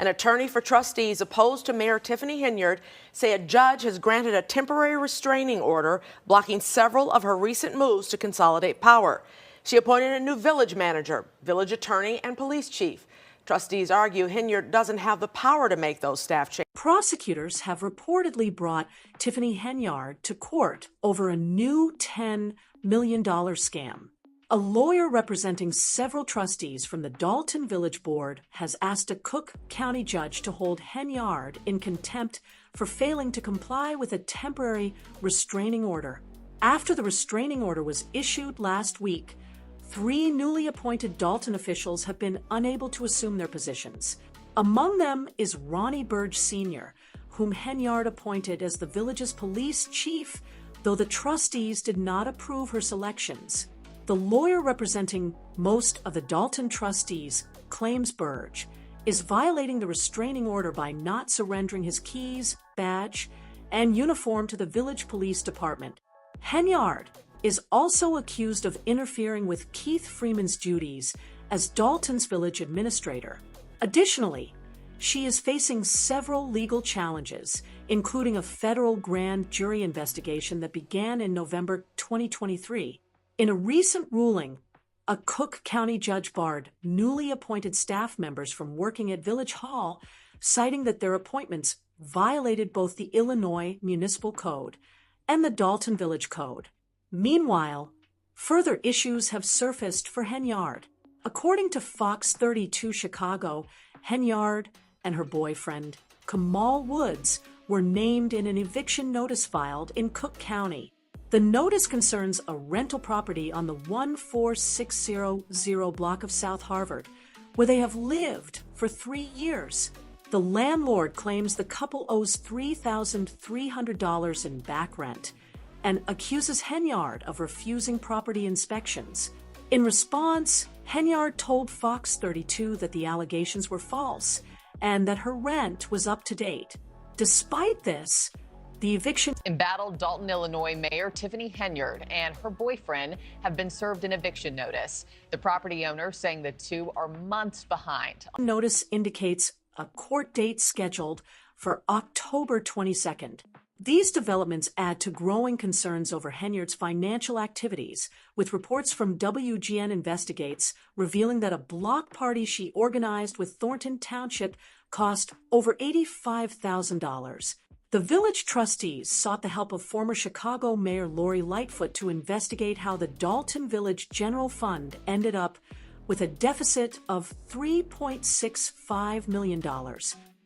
An attorney for trustees opposed to Mayor Tiffany Henyard say a judge has granted a temporary restraining order blocking several of her recent moves to consolidate power. She appointed a new village manager, village attorney, and police chief. Trustees argue Henyard doesn't have the power to make those staff changes. Prosecutors have reportedly brought Tiffany Henyard to court over a new $10 million scam. A lawyer representing several trustees from the Dalton Village Board has asked a Cook County judge to hold Henyard in contempt for failing to comply with a temporary restraining order. After the restraining order was issued last week, 3 newly appointed Dalton officials have been unable to assume their positions. Among them is Ronnie Burge Sr., whom Henyard appointed as the village's police chief, though the trustees did not approve her selections. The lawyer representing most of the Dalton trustees claims Burge is violating the restraining order by not surrendering his keys, badge, and uniform to the village police department. Henyard is also accused of interfering with Keith Freeman's duties as Dalton's village administrator. Additionally, she is facing several legal challenges, including a federal grand jury investigation that began in November 2023. In a recent ruling, a Cook County judge barred newly appointed staff members from working at Village Hall, citing that their appointments violated both the Illinois Municipal Code and the Dalton Village Code. Meanwhile, further issues have surfaced for Henyard. According to Fox 32 Chicago, Henyard and her boyfriend, Kamal Woods, were named in an eviction notice filed in Cook County. The notice concerns a rental property on the 14600 block of South Harvard, where they have lived for 3 years. The landlord claims the couple owes $3,300 in back rent and accuses Henyard of refusing property inspections. In response, Henyard told Fox 32 that the allegations were false and that her rent was up to date. Despite this, the eviction... Embattled Dalton, Illinois Mayor Tiffany Henyard and her boyfriend have been served an eviction notice. The property owner saying the two are months behind. Notice indicates a court date scheduled for October 22nd. These developments add to growing concerns over Henyard's financial activities, with reports from WGN Investigates revealing that a block party she organized with Thornton Township cost over $85,000. The village trustees sought the help of former Chicago Mayor Lori Lightfoot to investigate how the Dalton Village General Fund ended up with a deficit of $3.65 million.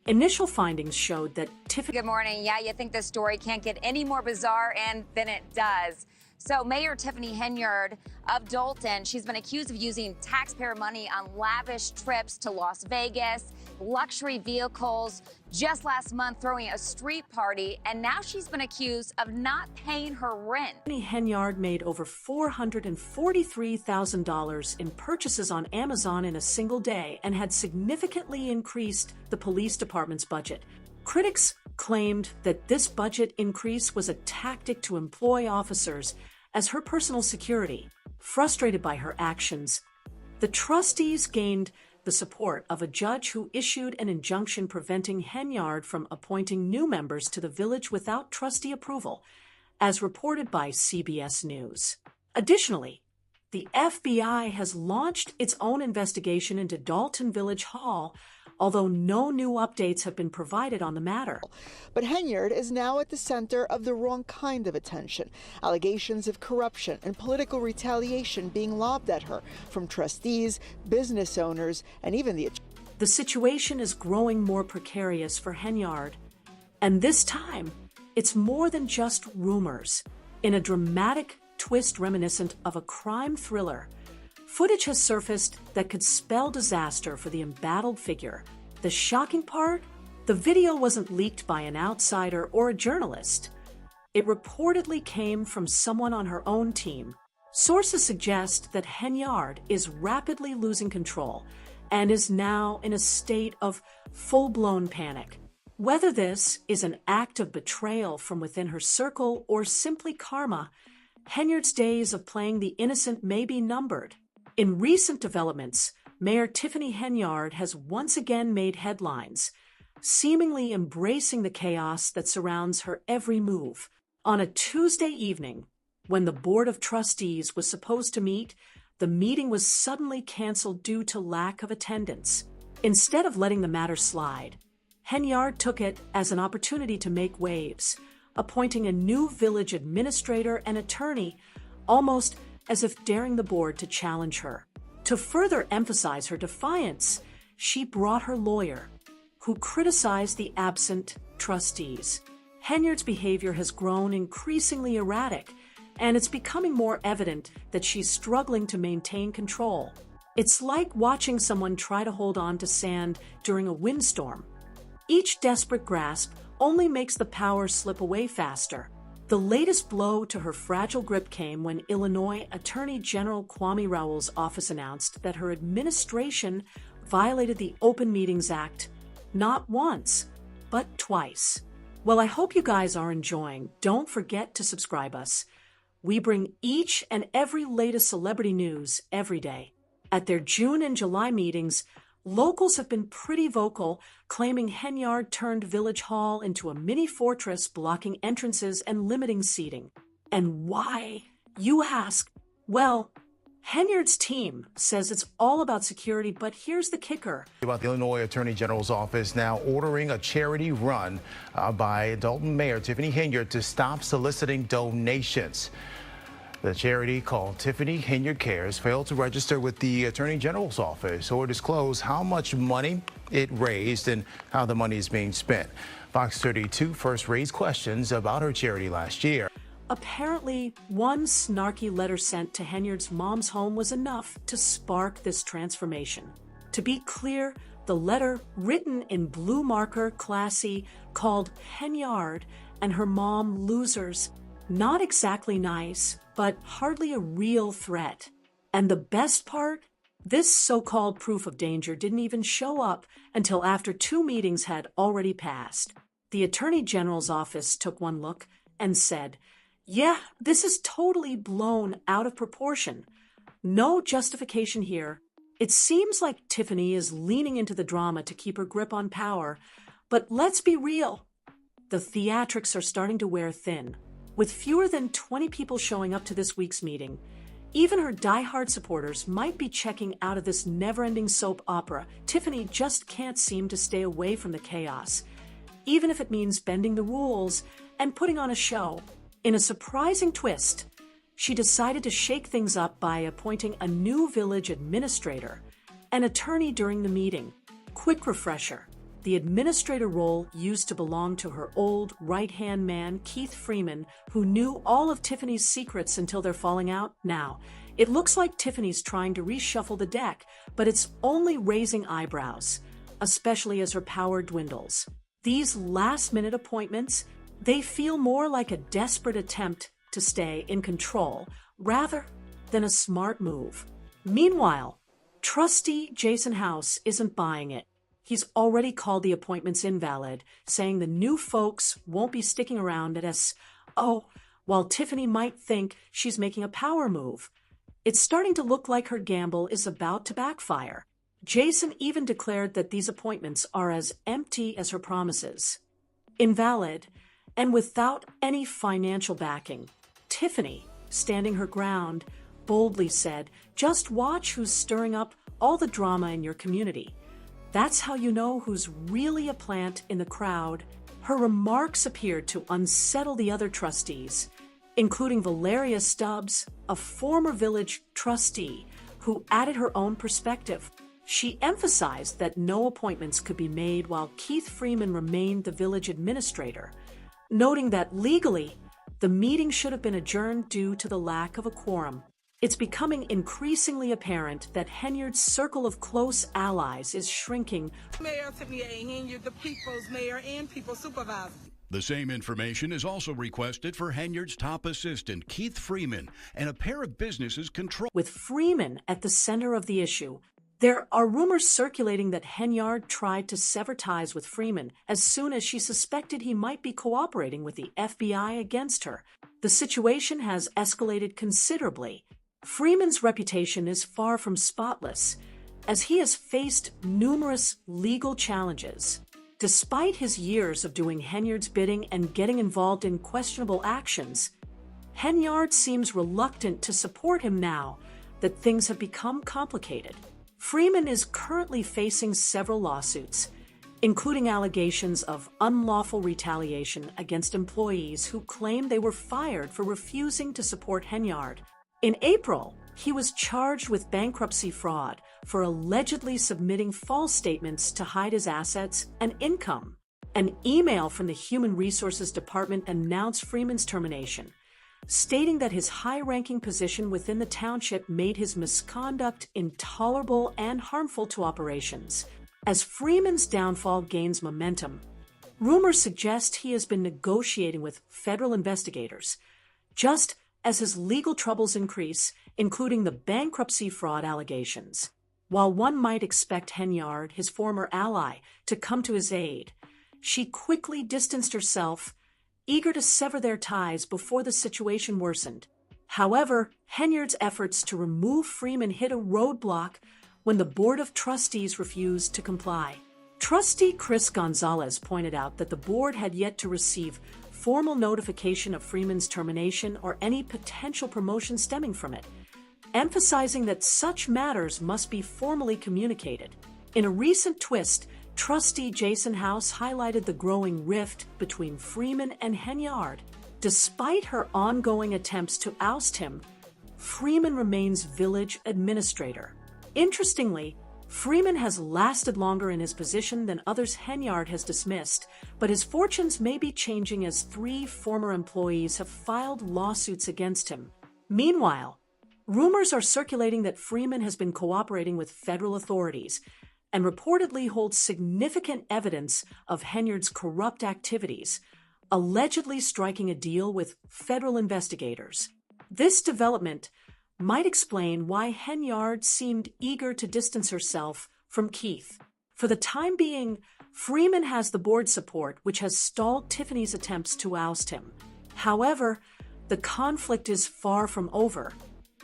Initial findings showed that Tiffany... Good morning. Yeah, you think this story can't get any more bizarre, and then it does. So Mayor Tiffany Henyard of Dalton, she's been accused of using taxpayer money on lavish trips to Las Vegas, luxury vehicles, just last month throwing a street party, and now she's been accused of not paying her rent. Tiffany Henyard made over $443,000 in purchases on Amazon in a single day and had significantly increased the police department's budget. Critics claimed that this budget increase was a tactic to employ officers as her personal security. Frustrated by her actions, the trustees gained the support of a judge who issued an injunction preventing Henyard from appointing new members to the village without trustee approval, as reported by CBS News. Additionally, the FBI has launched its own investigation into Dalton Village Hall, although no new updates have been provided on the matter. But Henyard is now at the center of the wrong kind of attention. Allegations of corruption and political retaliation being lobbed at her from trustees, business owners, and even the... The situation is growing more precarious for Henyard, and this time, it's more than just rumors. In a dramatic twist reminiscent of a crime thriller, footage has surfaced that could spell disaster for the embattled figure. The shocking part? The video wasn't leaked by an outsider or a journalist. It reportedly came from someone on her own team. Sources suggest that Henyard is rapidly losing control and is now in a state of full-blown panic. Whether this is an act of betrayal from within her circle or simply karma, Henyard's days of playing the innocent may be numbered. In recent developments, Mayor Tiffany Henyard has once again made headlines, seemingly embracing the chaos that surrounds her every move. On a Tuesday evening, when the Board of Trustees was supposed to meet, the meeting was suddenly canceled due to lack of attendance. Instead of letting the matter slide, Henyard took it as an opportunity to make waves, appointing a new village administrator and attorney, almost as if daring the board to challenge her. To further emphasize her defiance, she brought her lawyer, who criticized the absent trustees. Henyard's behavior has grown increasingly erratic, and it's becoming more evident that she's struggling to maintain control. It's like watching someone try to hold on to sand during a windstorm. Each desperate grasp only makes the power slip away faster. The latest blow to her fragile grip came when Illinois Attorney General Kwame Raoul's office announced that her administration violated the Open Meetings Act not once, but twice. Well, I hope you guys are enjoying. Don't forget to subscribe us. We bring each and every latest celebrity news every day. At their June and July meetings, locals have been pretty vocal, claiming Henyard turned Village Hall into a mini fortress, blocking entrances and limiting seating. And why, you ask? Well, Henyard's team says it's all about security, but here's the kicker. About the Illinois Attorney General's office now ordering a charity run by Dalton Mayor Tiffany Henyard to stop soliciting donations. The charity, called Tiffany Henyard Cares, failed to register with the Attorney General's office or disclose how much money it raised and how the money is being spent. Fox 32 first raised questions about her charity last year. Apparently, one snarky letter sent to Henyard's mom's home was enough to spark this transformation. To be clear, the letter, written in blue marker, classy, called Henyard and her mom losers. Not exactly nice, but hardly a real threat. And the best part? This so-called proof of danger didn't even show up until after 2 meetings had already passed. The Attorney General's office took one look and said, "Yeah, this is totally blown out of proportion. No justification here. It seems like Tiffany is leaning into the drama to keep her grip on power, but let's be real. The theatrics are starting to wear thin. With fewer than 20 people showing up to this week's meeting, even her diehard supporters might be checking out of this never-ending soap opera. Tiffany just can't seem to stay away from the chaos, even if it means bending the rules and putting on a show." In a surprising twist, she decided to shake things up by appointing a new village administrator, an attorney during the meeting. Quick refresher. The administrator role used to belong to her old right-hand man, Keith Freeman, who knew all of Tiffany's secrets until their falling out. Now, it looks like Tiffany's trying to reshuffle the deck, but it's only raising eyebrows, especially as her power dwindles. These last-minute appointments, they feel more like a desperate attempt to stay in control rather than a smart move. Meanwhile, trustee Jason House isn't buying it. He's already called the appointments invalid, saying the new folks won't be sticking around at while Tiffany might think she's making a power move. It's starting to look like her gamble is about to backfire. Jason even declared that these appointments are as empty as her promises. Invalid, and without any financial backing. Tiffany, standing her ground, boldly said, "Just watch who's stirring up all the drama in your community. That's how you know who's really a plant in the crowd." Her remarks appeared to unsettle the other trustees, including Valeria Stubbs, a former village trustee, who added her own perspective. She emphasized that no appointments could be made while Keith Freeman remained the village administrator, noting that legally, the meeting should have been adjourned due to the lack of a quorum. It's becoming increasingly apparent that Henyard's circle of close allies is shrinking. Mayor Tiffany Henyard, the people's mayor and people's supervisor. The same information is also requested for Henyard's top assistant, Keith Freeman, and a pair of businesses controlled. With Freeman at the center of the issue, there are rumors circulating that Henyard tried to sever ties with Freeman as soon as she suspected he might be cooperating with the FBI against her. The situation has escalated considerably. Freeman's reputation is far from spotless, as he has faced numerous legal challenges. Despite his years of doing Henyard's bidding and getting involved in questionable actions, Henyard seems reluctant to support him now that things have become complicated. Freeman is currently facing several lawsuits, including allegations of unlawful retaliation against employees who claim they were fired for refusing to support Henyard. In April, he was charged with bankruptcy fraud for allegedly submitting false statements to hide his assets and income. An email from the Human Resources Department announced Freeman's termination, stating that his high-ranking position within the township made his misconduct intolerable and harmful to operations. As Freeman's downfall gains momentum, rumors suggest he has been negotiating with federal investigators, just as his legal troubles increase, including the bankruptcy fraud allegations. While one might expect Henyard, his former ally, to come to his aid, she quickly distanced herself, eager to sever their ties before the situation worsened. However, Henyard's efforts to remove Freeman hit a roadblock when the Board of Trustees refused to comply. Trustee Chris Gonzalez pointed out that the board had yet to receive formal notification of Freeman's termination or any potential promotion stemming from it, emphasizing that such matters must be formally communicated. In a recent twist, Trustee Jason House highlighted the growing rift between Freeman and Henyard. Despite her ongoing attempts to oust him, Freeman remains village administrator. Interestingly, Freeman has lasted longer in his position than others Henyard has dismissed, but his fortunes may be changing as 3 former employees have filed lawsuits against him. Meanwhile, rumors are circulating that Freeman has been cooperating with federal authorities and reportedly holds significant evidence of Henyard's corrupt activities, allegedly striking a deal with federal investigators. This development might explain why Henyard seemed eager to distance herself from Keith. For the time being, Freeman has the board support, which has stalled Tiffany's attempts to oust him. However, the conflict is far from over,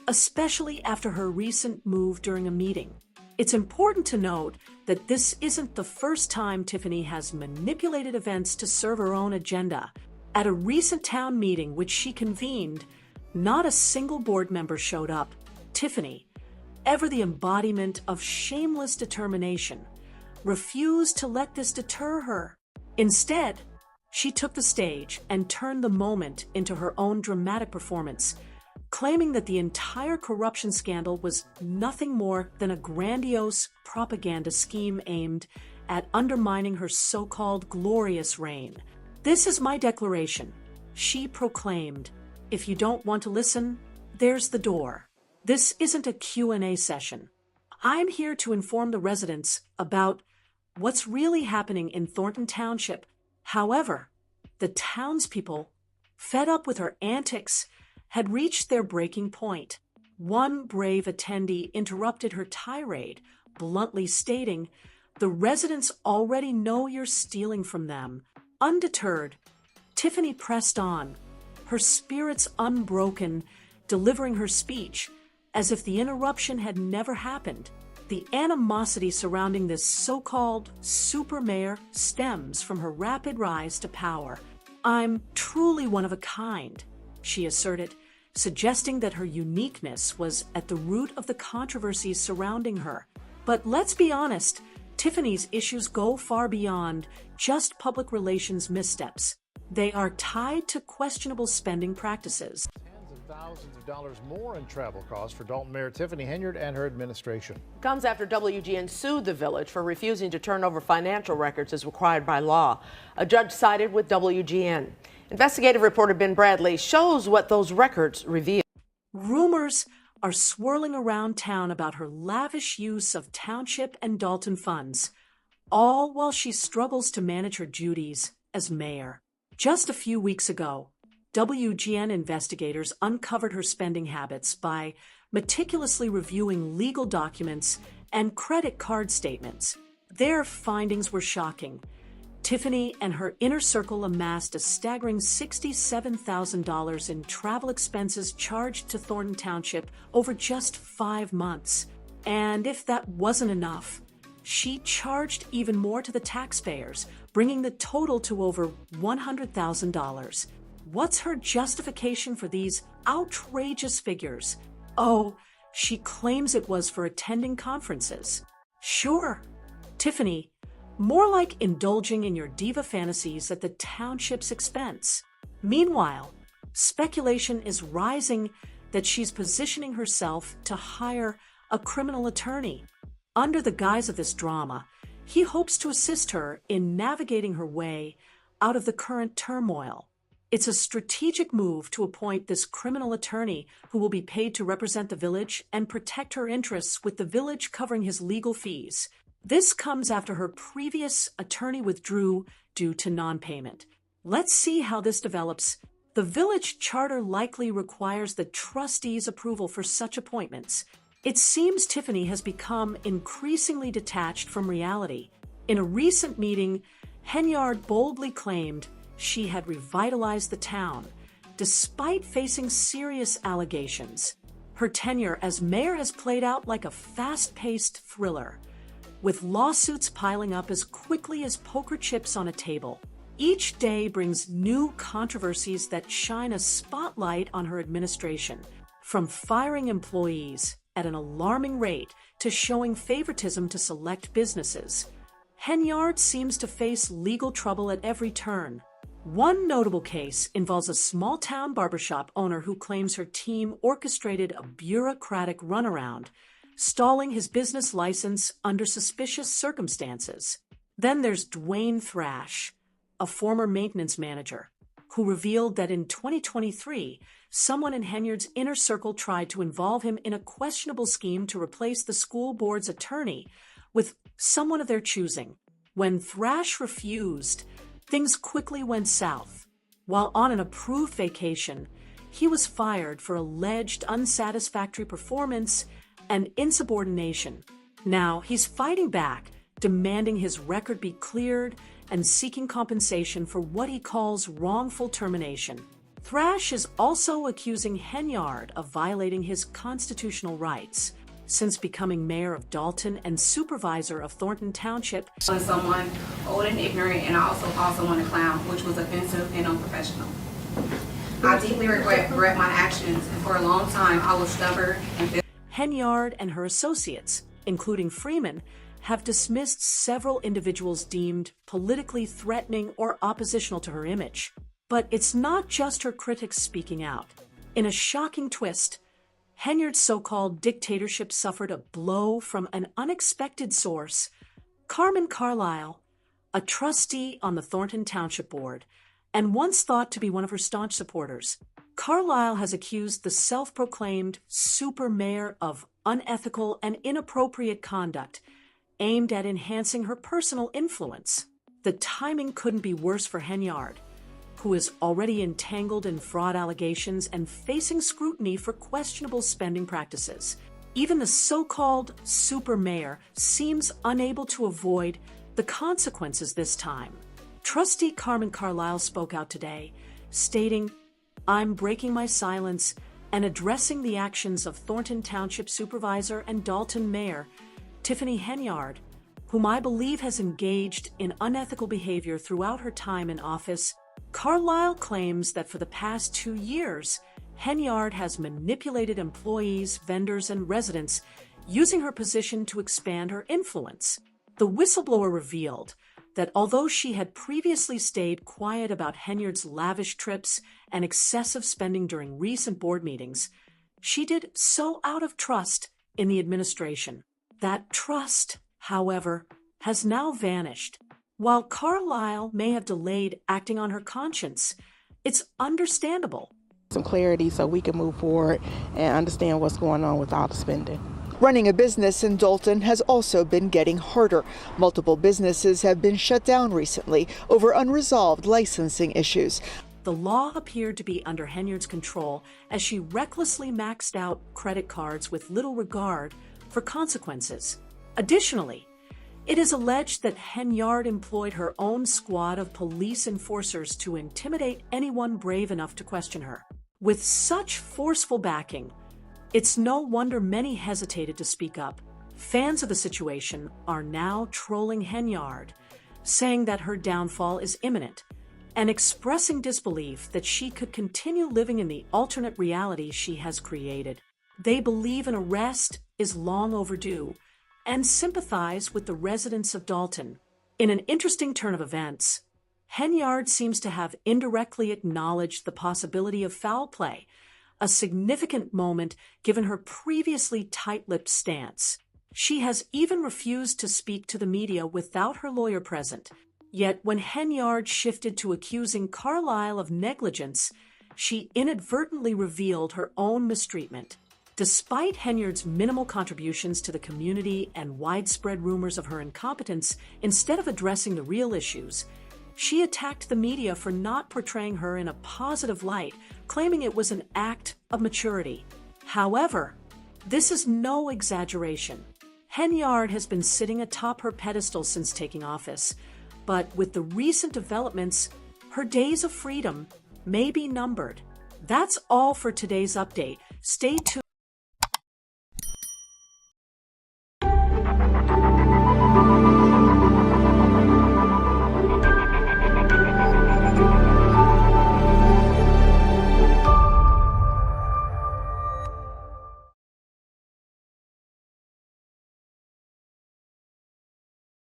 especially after her recent move during a meeting. It's important to note that this isn't the first time Tiffany has manipulated events to serve her own agenda. At a recent town meeting which she convened, not a single board member showed up. Tiffany, ever the embodiment of shameless determination, refused to let this deter her. Instead, she took the stage and turned the moment into her own dramatic performance, claiming that the entire corruption scandal was nothing more than a grandiose propaganda scheme aimed at undermining her so-called glorious reign. "This is my declaration," she proclaimed. "If you don't want to listen, there's the door. This isn't a Q&A session. I'm here to inform the residents about what's really happening in Thornton Township." However, the townspeople, fed up with her antics, had reached their breaking point. One brave attendee interrupted her tirade, bluntly stating, "The residents already know you're stealing from them." Undeterred, Tiffany pressed on, her spirits unbroken, delivering her speech as if the interruption had never happened. The animosity surrounding this so-called super mayor stems from her rapid rise to power. "I'm truly one of a kind," she asserted, suggesting that her uniqueness was at the root of the controversies surrounding her. But let's be honest, Tiffany's issues go far beyond just public relations missteps. They are tied to questionable spending practices. Tens of thousands of dollars more in travel costs for Dalton Mayor Tiffany Henyard and her administration. Comes after WGN sued the village for refusing to turn over financial records as required by law. A judge sided with WGN. Investigative reporter Ben Bradley shows what those records reveal. Rumors are swirling around town about her lavish use of township and Dalton funds, all while she struggles to manage her duties as mayor. Just a few weeks ago, WGN investigators uncovered her spending habits by meticulously reviewing legal documents and credit card statements. Their findings were shocking. Tiffany and her inner circle amassed a staggering $67,000 in travel expenses charged to Thornton Township over just 5 months. And if that wasn't enough, she charged even more to the taxpayers, bringing the total to over $100,000. What's her justification for these outrageous figures? Oh, she claims it was for attending conferences. Sure, Tiffany, more like indulging in your diva fantasies at the township's expense. Meanwhile, speculation is rising that she's positioning herself to hire a criminal attorney. Under the guise of this drama, he hopes to assist her in navigating her way out of the current turmoil. It's a strategic move to appoint this criminal attorney who will be paid to represent the village and protect her interests, with the village covering his legal fees. This comes after her previous attorney withdrew due to non-payment. Let's see how this develops. The village charter likely requires the trustees' approval for such appointments. It seems Tiffany has become increasingly detached from reality. In a recent meeting, Henyard boldly claimed she had revitalized the town, despite facing serious allegations. Her tenure as mayor has played out like a fast-paced thriller, with lawsuits piling up as quickly as poker chips on a table. Each day brings new controversies that shine a spotlight on her administration, from firing employees at an alarming rate to showing favoritism to select businesses. Henyard seems to face legal trouble at every turn. One notable case involves a small-town barbershop owner who claims her team orchestrated a bureaucratic runaround, stalling his business license under suspicious circumstances. Then there's Dwayne Thrash, a former maintenance manager, who revealed that in 2023, someone in Henyard's inner circle tried to involve him in a questionable scheme to replace the school board's attorney with someone of their choosing. When Thrash refused, things quickly went south. While on an approved vacation, he was fired for alleged unsatisfactory performance and insubordination. Now he's fighting back, demanding his record be cleared and seeking compensation for what he calls wrongful termination. Thrash is also accusing Henyard of violating his constitutional rights. Since becoming mayor of Dalton and supervisor of Thornton Township, someone old and ignorant, and I also called someone a clown, which was offensive and unprofessional. I deeply regret my actions, and for a long time I was stubborn and Henyard and her associates, including Freeman, have dismissed several individuals deemed politically threatening or oppositional to her image. But it's not just her critics speaking out. In a shocking twist, Henyard's so-called dictatorship suffered a blow from an unexpected source. Carmen Carlisle, a trustee on the Thornton Township Board, and once thought to be one of her staunch supporters, Carlisle has accused the self-proclaimed super mayor of unethical and inappropriate conduct aimed at enhancing her personal influence. The timing couldn't be worse for Henyard, who is already entangled in fraud allegations and facing scrutiny for questionable spending practices. Even the so-called super mayor seems unable to avoid the consequences this time. Trustee Carmen Carlisle spoke out today, stating, "I'm breaking my silence and addressing the actions of Thornton Township Supervisor and Dalton Mayor Tiffany Henyard, whom I believe has engaged in unethical behavior throughout her time in office." Carlisle claims that for the past 2 years, Henyard has manipulated employees, vendors, and residents, using her position to expand her influence. The whistleblower revealed that although she had previously stayed quiet about Henyard's lavish trips and excessive spending during recent board meetings, she did so out of trust in the administration. That trust, however, has now vanished. While Carlisle may have delayed acting on her conscience, it's understandable. Some clarity so we can move forward and understand what's going on with all the spending. Running a business in Dalton has also been getting harder. Multiple businesses have been shut down recently over unresolved licensing issues. The law appeared to be under Henyard's control as she recklessly maxed out credit cards with little regard for consequences. Additionally, it is alleged that Henyard employed her own squad of police enforcers to intimidate anyone brave enough to question her. With such forceful backing, it's no wonder many hesitated to speak up. Fans of the situation are now trolling Henyard, saying that her downfall is imminent, and expressing disbelief that she could continue living in the alternate reality she has created. They believe an arrest is long overdue and sympathize with the residents of Dalton. In an interesting turn of events, Henyard seems to have indirectly acknowledged the possibility of foul play, a significant moment given her previously tight-lipped stance. She has even refused to speak to the media without her lawyer present. Yet when Henyard shifted to accusing Carlisle of negligence, she inadvertently revealed her own mistreatment. Despite Henyard's minimal contributions to the community and widespread rumors of her incompetence, instead of addressing the real issues, she attacked the media for not portraying her in a positive light, claiming it was an act of maturity. However, this is no exaggeration. Henyard has been sitting atop her pedestal since taking office, but with the recent developments, her days of freedom may be numbered. That's all for today's update. Stay tuned.